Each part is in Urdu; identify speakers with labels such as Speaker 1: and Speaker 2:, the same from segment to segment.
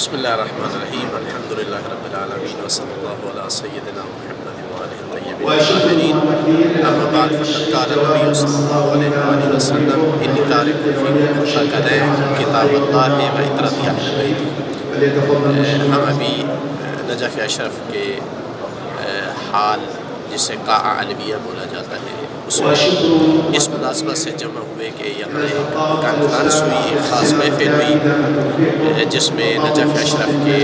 Speaker 1: بسم اللہ الرحمن الرحیم الحمد للہ رب العالمین وصلی اللہ علی سیدنا محمد وآلہ الطیبین الطاہرین اما بعد فقد قال النبی صلی اللہ علیہ وآلہ وسلم انی تارک فیکم الثقلین کتاب اللہ و اطرۃ اہل بیت۔ ہم ابھی نجف اشرف کے حال جسے قاعہ علویہ بولا جاتا ہے اس میں اس مناسبت سے جمع ہوئے کہ یہاں ایک کانفرنس ہوئی، ایک خاص محفل ہوئی جس میں نجف اشرف کے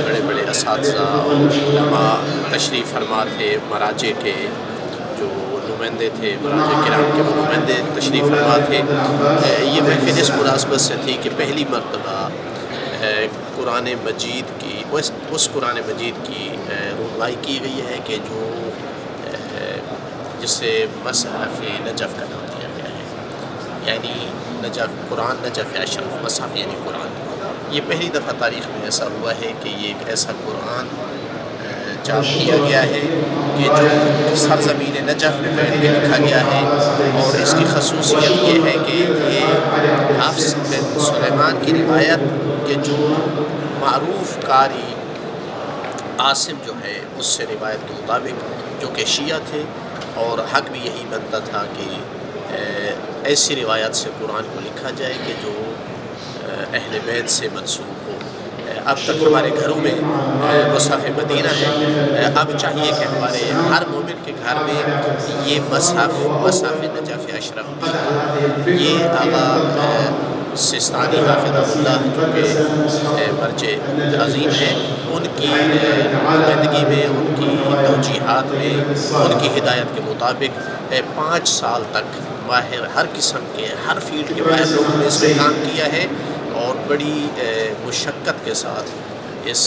Speaker 1: بڑے بڑے اساتذہ اور علماء تشریف فرما تھے، مراجع کے جو نمائندے تھے، مراجع کرام کے وہ نمائندے تشریف فرما تھے۔ یہ محفل اس مناسبت سے تھی کہ پہلی مرتبہ قرآن مجید کی اس قرآن مجید کی رونمائی کی گئی ہے کہ جو جسے مصحف نجف کا نام دیا گیا ہے، یعنی قرآن نجف اشرف، مصحف یعنی قرآن۔ یہ پہلی دفعہ تاریخ میں ایسا ہوا ہے کہ یہ ایک ایسا قرآن چاپ کیا گیا ہے کہ جو سرزمین نجف میں بیٹھ کے لکھا گیا ہے، اور اس کی خصوصیت یہ ہے کہ یہ حافظ بن سلیمان کی روایت کہ جو معروف قاری عاصم جو ہے اس سے روایت کے مطابق، جو کہ شیعہ تھے، اور حق بھی یہی بنتا تھا کہ ایسی روایت سے قرآن کو لکھا جائے کہ جو اہل بیت سے منسوب ہو۔ اب تک ہمارے گھروں میں مصحف مدینہ ہے، اب چاہیے کہ ہمارے ہر مومن کے گھر میں یہ مصحف نجف اشرف بھی ہو۔ یہ آغا سستانی حافظ اللہ جو کہ مرجع عظیم ہیں، ان کی نمائندگی میں، ان کی توجیہات میں، ان کی ہدایت کے مطابق 5 سال تک ماہر ہر قسم کے، ہر فیلڈ کے ماہر لوگوں نے اس میں کام کیا ہے، اور بڑی مشقت کے ساتھ اس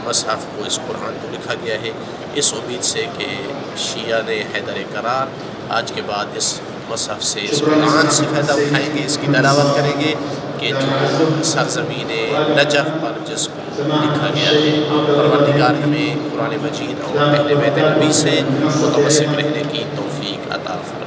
Speaker 1: مصحف کو، اس قرآن کو لکھا گیا ہے، اس امید سے کہ شیعہ نے حیدر قرار آج کے بعد اس مصحف سے، اس قرآن سے فائدہ اٹھائیں گے، اس کی تلاوت کریں گے کہ جو سرزمین نجف پر جس کو لکھا گیا ہے۔ پروردگار ہمیں قرآن مجید اور اہل بیت نبی سے متمسک رہنے کی توفیق عطا فرمائے۔